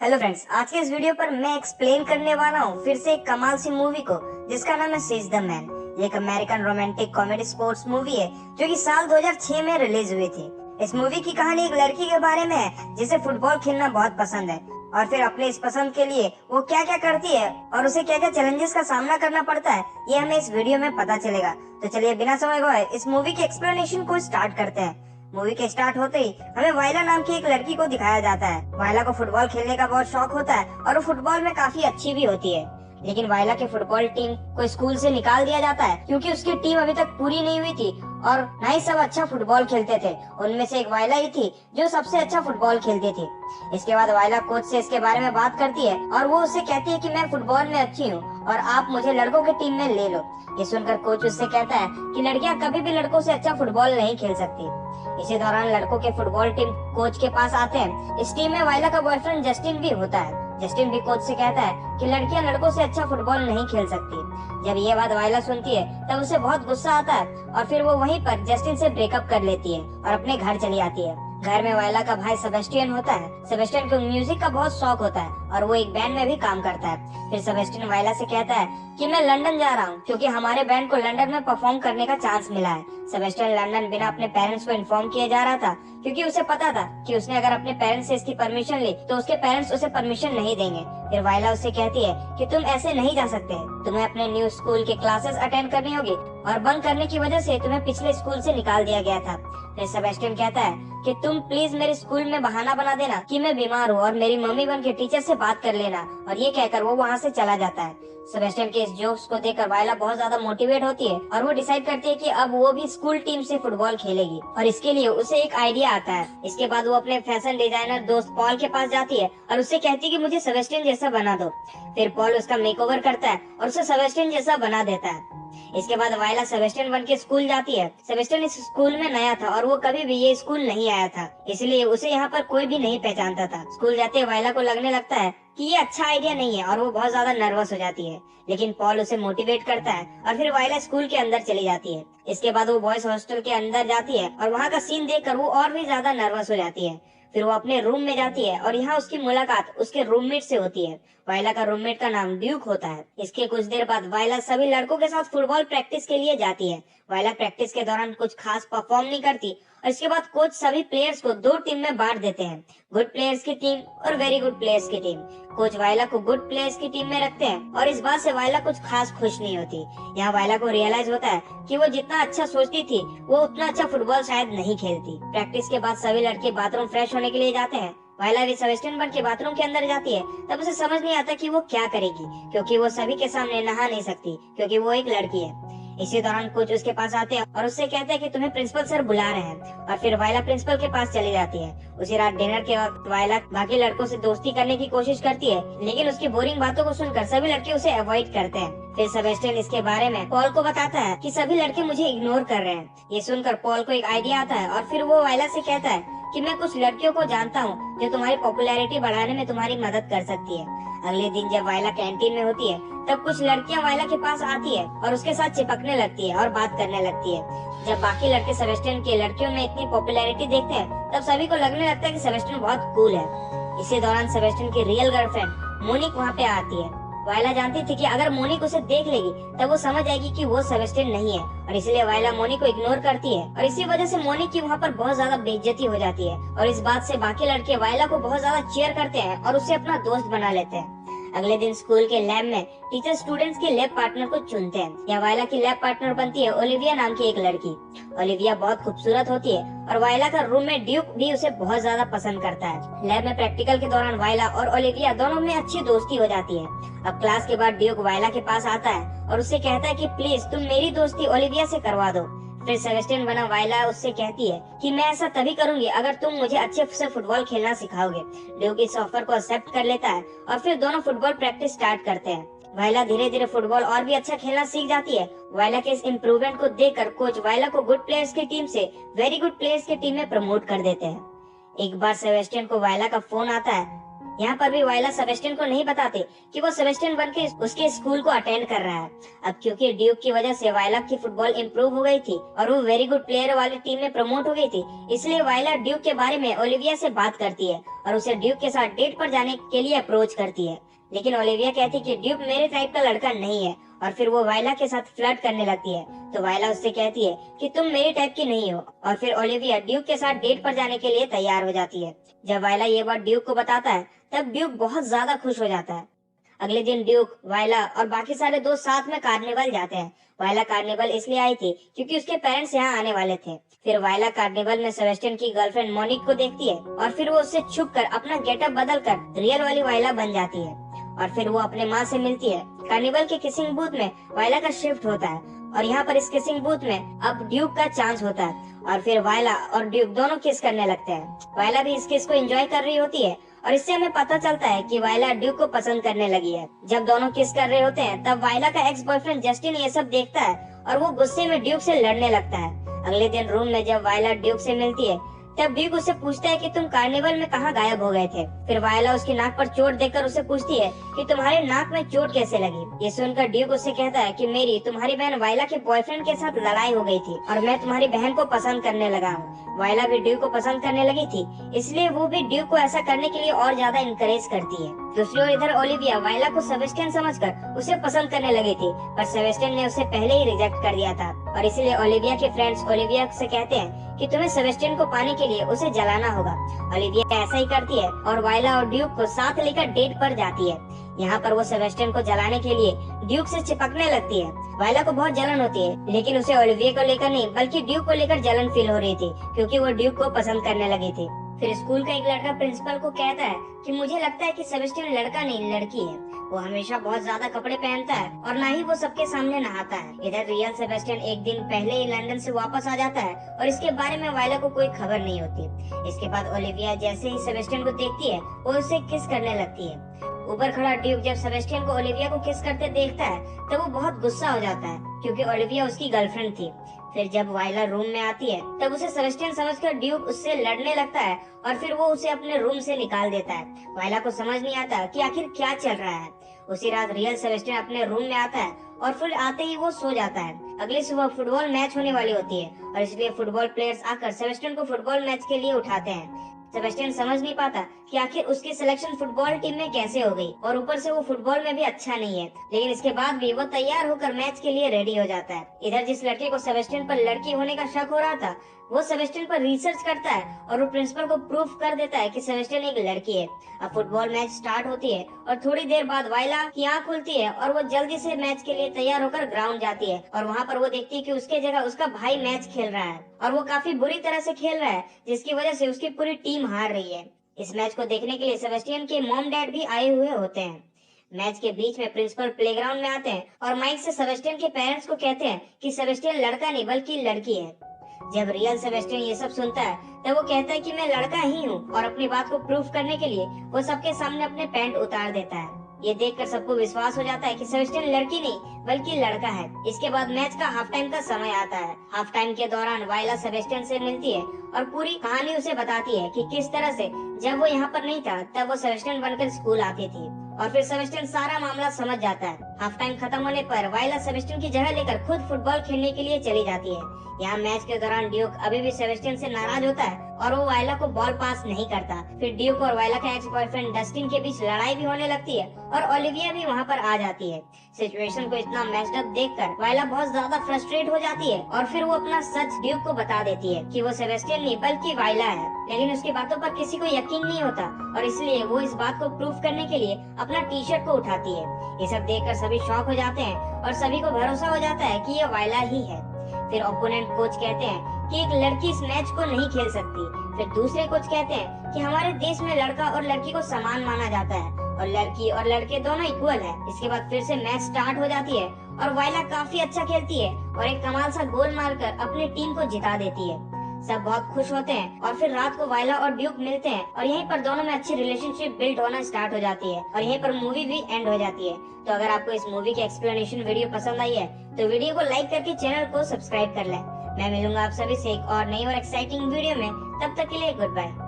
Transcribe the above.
Hello friends, आज के इस वीडियो पर मैं एक्सप्लेन करने वाला हूँ फिर से एक कमाल सी मूवी को जिसका नाम है सीज द मैन। ये एक American romantic comedy sports movie है जो कि साल 2006 में रिलीज हुई थी। इस मूवी की कहानी एक लड़की के बारे में है जिसे फुटबॉल खेलना बहुत पसंद है और फिर अपने इस पसंद के लिए वो क्या क्या करती है और उसे क्या क्या चैलेंजेस का सामना करना पड़ता है, ये हमें इस वीडियो में पता चलेगा। तो चलिए बिना समय गवाए इस मूवी के एक्सप्लेनेशन को स्टार्ट करते हैं। मूवी के स्टार्ट होते ही हमें वायला नाम की एक लड़की को दिखाया जाता है। वायला को फुटबॉल खेलने का बहुत शौक होता है और वो फुटबॉल में काफी अच्छी भी होती है, लेकिन वायला के फुटबॉल टीम को स्कूल से निकाल दिया जाता है क्योंकि उसकी टीम अभी तक पूरी नहीं हुई थी और ना ही सब अच्छा फुटबॉल खेलते थे। उनमें से एक वायला ही थी जो सबसे अच्छा फुटबॉल खेलती थी। इसके बाद वायला कोच से इसके बारे में बात करती है और वो उससे कहती है कि मैं फुटबॉल में अच्छी हूँ और आप मुझे लड़कों की टीम में ले लो। ये सुनकर कोच उससे कहता है कि लड़कियां कभी भी लड़कों से अच्छा फुटबॉल नहीं खेल सकती। इसी दौरान लड़कों के फुटबॉल टीम कोच के पास आते हैं। इस टीम में वायला का बॉयफ्रेंड जस्टिन भी होता है। जस्टिन भी कोच से कहता है कि लड़कियां लड़कों से अच्छा फुटबॉल नहीं खेल सकती। जब ये बात वायला सुनती है तब उसे बहुत गुस्सा आता है और फिर वो वहीं पर जस्टिन से ब्रेकअप कर लेती है और अपने घर चली आती है। घर में वायला का भाई सेबेस्टियन होता है। सेबेस्टियन को म्यूजिक का बहुत शौक होता है और वो एक बैंड में भी काम करता है। फिर सेबेस्टियन वायला से कहता है कि मैं लंदन जा रहा हूँ क्योंकि हमारे बैंड को लंदन में परफॉर्म करने का चांस मिला है। सेबेस्टियन लंदन बिना अपने पेरेंट्स को इन्फॉर्म किए जा रहा था क्योंकि उसे पता था कि उसने अगर अपने पेरेंट्स से इसकी परमिशन ली तो उसके पेरेंट्स उसे परमिशन नहीं देंगे। फिर वायला उससे कहती है कि तुम ऐसे नहीं जा सकते, तुम्हें अपने न्यू स्कूल के क्लासेस अटेंड करनी होगी और बंक करने की वजह से तुम्हें पिछले स्कूल से निकाल दिया गया था। फिर सेबेस्टियन कहता है कि तुम प्लीज मेरे स्कूल में बहाना बना देना कि मैं बीमार हूँ और मेरी मम्मी बन के टीचर से बात कर लेना, और ये कहकर वो वहाँ से चला जाता है। सेबेस्टियन के इस जोक्स को देखकर वायला बहुत ज्यादा मोटिवेट होती है और वो डिसाइड करती है कि अब वो भी स्कूल टीम से फुटबॉल खेलेगी और इसके लिए उसे एक आइडिया आता है। इसके बाद वो अपने फैशन डिजाइनर दोस्त पॉल के पास जाती है और उससे कहती है कि मुझे सेबेस्टियन जैसा बना दो। फिर पॉल उसका मेकओवर करता है और उसे सेबेस्टियन जैसा बना देता है। इसके बाद वायला सेबेस्टियन बन के स्कूल जाती है। सेबेस्टियन इस स्कूल में नया था और वो कभी भी ये स्कूल नहीं आया था, इसलिए उसे यहाँ पर कोई भी नहीं पहचानता था। स्कूल जाते वायला को लगने लगता है कि ये अच्छा आइडिया नहीं है और वो बहुत ज्यादा नर्वस हो जाती है, लेकिन पॉल उसे मोटिवेट करता है और फिर वायला स्कूल के अंदर चली जाती है। इसके बाद वो बॉयज हॉस्टल के अंदर जाती है और वहाँ का सीन देखकर वो और भी ज्यादा नर्वस हो जाती है। फिर वो अपने रूम में जाती है और यहाँ उसकी मुलाकात उसके रूममेट से होती है। वायला का रूममेट का नाम ड्यूक होता है। इसके कुछ देर बाद वायला सभी लड़कों के साथ फुटबॉल प्रैक्टिस के लिए जाती है। वायला प्रैक्टिस के दौरान कुछ खास परफॉर्म नहीं करती और इसके बाद कोच सभी प्लेयर्स को दो टीम में बांट देते हैं, गुड प्लेयर्स की टीम और वेरी गुड प्लेयर्स की टीम। कोच वायला को गुड प्लेयर्स की टीम में रखते हैं और इस बात से वायला कुछ खास खुश नहीं होती। यहाँ वायला को रियलाइज होता है कि वो जितना अच्छा सोचती थी वो उतना अच्छा फुटबॉल शायद नहीं खेलती। प्रैक्टिस के बाद सभी लड़के बाथरूम फ्रेश होने के लिए जाते हैं। वायला भी सेबेस्टियन बन के बाथरूम के अंदर जाती है। तब उसे समझ नहीं आता कि वो क्या करेगी क्योंकि वो सभी के सामने नहा नहीं सकती क्योंकि वो एक लड़की है। इसी दौरान कोच उसके पास आते हैं और उससे कहते हैं कि तुम्हें प्रिंसिपल सर बुला रहे हैं और फिर वायला प्रिंसिपल के पास चली जाती है। उसी रात डिनर के वक्त वायला बाकी लड़कों से दोस्ती करने की कोशिश करती है, लेकिन उसकी बोरिंग बातों को सुनकर सभी लड़के उसे अवॉइड करते हैं। फिर सेबेस्टियन इसके बारे में पॉल को बताता है कि सभी लड़के मुझे इग्नोर कर रहे हैं। ये सुनकर पॉल को एक आइडिया आता है और फिर वो वायला से कहता है कि मैं कुछ लड़कियों को जानता हूँ जो तुम्हारी पॉपुलैरिटी बढ़ाने में तुम्हारी मदद कर सकती है। अगले दिन जब वायला कैंटीन में होती है तब कुछ लड़कियां वायला के पास आती है और उसके साथ चिपकने लगती है और बात करने लगती है। जब बाकी लड़के सेबेस्टियन की लड़कियों में इतनी पॉपुलैरिटी देखते हैं तब सभी को लगने लगता है कि सेबेस्टियन बहुत कूल है। इसी दौरान सेबेस्टियन की रियल गर्लफ्रेंड मोनिक वहाँ पे आती है। वायला जानती थी कि अगर मोनिक उसे देख लेगी तब वो समझ जाएगी कि वो सेबेस्टियन नहीं है और इसलिए वायला मोनिक को इग्नोर करती है और इसी वजह से मोनिक की वहाँ पर बहुत ज्यादा बेइज्जती हो जाती है और इस बात से बाकी लड़के वायला को बहुत ज्यादा चीयर करते हैं और उससे अपना दोस्त बना लेते हैं। अगले दिन स्कूल के लैब में टीचर स्टूडेंट्स के लैब पार्टनर को चुनते हैं। यहाँ वायला की लैब पार्टनर बनती है ओलिविया नाम की एक लड़की। ओलिविया बहुत खूबसूरत होती है और वायला का रूममेट ड्यूक भी उसे बहुत ज्यादा पसंद करता है। लैब में प्रैक्टिकल के दौरान वायला और ओलिविया दोनों में अच्छी दोस्ती हो जाती है। अब क्लास के बाद ड्यूक वायला के पास आता है और उससे कहता है कि प्लीज तुम मेरी दोस्ती ओलिविया से करवा दो। फिर सेबेस्टियन बना वायला उससे कहती है कि मैं ऐसा तभी करूंगी अगर तुम मुझे अच्छे से फुटबॉल खेलना सिखाओगे। ड्यूक इस ऑफर को एक्सेप्ट कर लेता है और फिर दोनों फुटबॉल प्रैक्टिस स्टार्ट करते हैं। वायला धीरे धीरे फुटबॉल और भी अच्छा खेलना सीख जाती है। वायला के इस इम्प्रूवमेंट को देखकर कोच वायला को गुड प्लेयर्स की टीम से वेरी गुड प्लेयर्स की टीम में प्रमोट कर देते हैं। एक बार सेबेस्टियन को वायला का फोन आता है यहाँ पर भी वायला सेबेस्टियन को नहीं बताते कि वो सेबेस्टियन बन के उसके स्कूल को अटेंड कर रहा है। अब क्योंकि ड्यूक की वजह से वायला की फुटबॉल इम्प्रूव हो गई थी और वो वेरी गुड प्लेयर वाली टीम में प्रमोट हो गई थी, इसलिए वायला ड्यूक के बारे में ओलिविया से बात करती है और उसे ड्यूक के साथ डेट पर जाने के लिए अप्रोच करती है। लेकिन ओलिविया कहती है कि ड्यूक मेरे टाइप का लड़का नहीं है और फिर वो वायला के साथ फ्लर्ट करने लगती है। तो वायला उससे कहती है कि तुम मेरे टाइप की नहीं हो और फिर ओलिविया ड्यूक के साथ डेट पर जाने के लिए तैयार हो जाती है। जब वायला ये बात ड्यूक को बताता है तब ड्यूक बहुत ज्यादा खुश हो जाता है। अगले दिन ड्यूक, वायला और बाकी सारे दोस्त साथ में कार्निवल जाते हैं। वायला कार्निवल इसलिए आई थी क्योंकि उसके पेरेंट्स यहाँ आने वाले थे। फिर वायला कार्निवल में सेबेस्टियन की गर्लफ्रेंड मोनिक को देखती है और फिर वो उससे छुप कर अपना गेटअप बदल कर रियल वाली वायला बन जाती है और फिर वो अपने माँ से मिलती है। कार्निवल के किसिंग बूथ में वायला का शिफ्ट होता है और यहाँ पर इस किसिंग बूथ में अब ड्यूक का चांस होता है और फिर वायला और ड्यूक दोनों किस करने लगते हैं। वायला भी इस किस को एंजॉय कर रही होती है और इससे हमें पता चलता है कि वायला ड्यूक को पसंद करने लगी है। जब दोनों किस कर रहे होते हैं तब वायला का एक्स बॉयफ्रेंड जस्टिन ये सब देखता है और वो गुस्से में ड्यूक से लड़ने लगता है। अगले दिन रूम में जब वायला ड्यूक से मिलती है तब ड्यूक उससे पूछता है कि तुम कार्निवल में कहाँ गायब हो गए थे। फिर वायला उसकी नाक पर चोट देखकर उसे पूछती है कि तुम्हारे नाक में चोट कैसे लगी। ये सुनकर ड्यूक उससे कहता है कि मेरी तुम्हारी बहन वायला के बॉयफ्रेंड के साथ लड़ाई हो गई थी और मैं तुम्हारी बहन को पसंद करने लगा हूँ। वायला भी ड्यूक को पसंद करने लगी थी, इसलिए वो भी ड्यूक को ऐसा करने के लिए और ज्यादा इनकरेज करती है। दूसरी ओर इधर ओलिविया वायला को सेबेस्टियन समझकर उसे पसंद करने लगी थी, पर सेबेस्टियन ने उसे पहले ही रिजेक्ट कर दिया था और इसीलिए ओलिविया के फ्रेंड्स ओलिविया से कहते हैं कि तुम्हें सेबेस्टियन को पाने के लिए उसे जलाना होगा। ओलिविया ऐसा ही करती है और वायला और ड्यूक को साथ लेकर डेट पर जाती है। यहाँ पर वो सेबेस्टियन को जलाने के लिए ड्यूक से चिपकने लगती है। वायला को बहुत जलन होती है, लेकिन उसे ओलिविया को लेकर नहीं बल्कि ड्यूक को लेकर जलन फील हो रही थी क्योंकि वो ड्यूक को पसंद करने लगी थी। फिर स्कूल का एक लड़का प्रिंसिपल को कहता है कि मुझे लगता है कि सेबेस्टियन लड़का नहीं लड़की है। वो हमेशा बहुत ज्यादा कपड़े पहनता है और ना ही वो सबके सामने नहाता है। इधर रियल सेबेस्टियन एक दिन पहले ही लंदन से वापस आ जाता है और इसके बारे में वायला को कोई खबर नहीं होती। इसके बाद ओलिविया जैसे ही सेबेस्टियन को देखती है वो उसे किस करने लगती है। ऊपर खड़ा ड्यूक जब सेबेस्टियन को ओलिविया को किस करते देखता है तब वो बहुत गुस्सा हो जाता है क्योंकि ओलिविया उसकी गर्लफ्रेंड थी। फिर जब वायला रूम में आती है तब उसे सेबेस्टियन समझकर ड्यूक उससे लड़ने लगता है और फिर वो उसे अपने रूम से निकाल देता है। वायला को समझ नहीं आता कि आखिर क्या चल रहा है। उसी रात रियल सेबेस्टियन अपने रूम में आता है और फिर आते ही वो सो जाता है। अगली सुबह फुटबॉल मैच होने वाली होती है और इसलिए फुटबॉल प्लेयर्स आकर सेबेस्टियन को फुटबॉल मैच के लिए उठाते हैं। सेबेस्टियन समझ नहीं पाता कि आखिर उसकी सिलेक्शन फुटबॉल टीम में कैसे हो गई और ऊपर से वो फुटबॉल में भी अच्छा नहीं है, लेकिन इसके बाद भी वो तैयार होकर मैच के लिए रेडी हो जाता है। इधर जिस लड़के को सेबेस्टियन पर लड़की होने का शक हो रहा था वो सेबेस्टियन पर रिसर्च करता है और वो प्रिंसिपल को प्रूफ कर देता है कि सेबेस्टियन एक लड़की है। अब फुटबॉल मैच स्टार्ट होती है और थोड़ी देर बाद वायला की आँख खुलती है और वो जल्दी से मैच के लिए तैयार होकर ग्राउंड जाती है और वहाँ पर वो देखती है कि उसके जगह उसका भाई मैच खेल रहा है और वो काफी बुरी तरह से खेल रहा है जिसकी वजह से उसकी पूरी टीम हार रही है। इस मैच को देखने के लिए सेबेस्टियन के मॉम डैड भी आए हुए होते हैं। मैच के बीच में प्रिंसिपल प्लेग्राउंड में आते हैं और माइक से सेबेस्टियन के पेरेंट्स को कहते हैं कि सेबेस्टियन लड़का नहीं बल्कि लड़की है। जब रियल सेबेस्टियन ये सब सुनता है तब वो कहता है कि मैं लड़का ही हूँ और अपनी बात को प्रूफ करने के लिए वो सबके सामने अपने पैंट उतार देता है। ये देखकर सबको विश्वास हो जाता है कि सेबेस्टियन लड़की नहीं बल्कि लड़का है। इसके बाद मैच का हाफ टाइम का समय आता है। हाफ टाइम के दौरान वायला सेबेस्टियन से मिलती है और पूरी कहानी उसे बताती है कि किस तरह से जब वो यहाँ पर नहीं था तब वो सेबेस्टियन बनकर स्कूल आती थी और फिर सेबेस्टियन सारा मामला समझ जाता है। हाफ टाइम खत्म होने पर वायला सेबेस्टियन की जगह लेकर खुद फुटबॉल खेलने के लिए चली जाती है। यहाँ मैच के दौरान ड्यूक अभी भी सेबेस्टियन से नाराज होता है और वो वायला को बॉल पास नहीं करता। फिर ड्यूक और वायला का एक्स बॉयफ्रेंड डस्टिन के बीच लड़ाई भी होने लगती है और ओलिविया भी वहाँ पर आ जाती है। सिचुएशन को इतना मैच्ड अप देखकर वायला बहुत ज्यादा फ्रस्ट्रेट हो जाती है और फिर वो अपना सच ड्यूक को बता देती है कि वो सेबेस्टियन नहीं बल्कि वायला है, लेकिन उसकी बातों पर किसी को यकीन नहीं होता और इसलिए वो इस बात को प्रूफ करने के लिए अपना टी शर्ट को उठाती है। ये सब देखकर सभी शॉक हो जाते हैं और सभी को भरोसा हो जाता है कि ये वायला ही है। फिर ओपोनेंट कोच कहते हैं कि एक लड़की इस मैच को नहीं खेल सकती। फिर दूसरे कोच कहते हैं कि हमारे देश में लड़का और लड़की को समान माना जाता है और लड़की और लड़के दोनों इक्वल है। इसके बाद फिर से मैच स्टार्ट हो जाती है और वायला काफी अच्छा खेलती है और एक कमाल सा गोल मारकर अपनी टीम को जिता देती है। सब बहुत खुश होते हैं और फिर रात को वायला और ड्यूक मिलते हैं और यहीं पर दोनों में अच्छी रिलेशनशिप बिल्ड होना स्टार्ट हो जाती है और यहीं पर मूवी भी एंड हो जाती है। तो अगर आपको इस मूवी की एक्सप्लेनेशन वीडियो पसंद आई है तो वीडियो को लाइक करके चैनल को सब्सक्राइब कर लें। मैं मिलूंगा आप सभी से एक और नई और एक्साइटिंग वीडियो में, तब तक के लिए गुड बाय।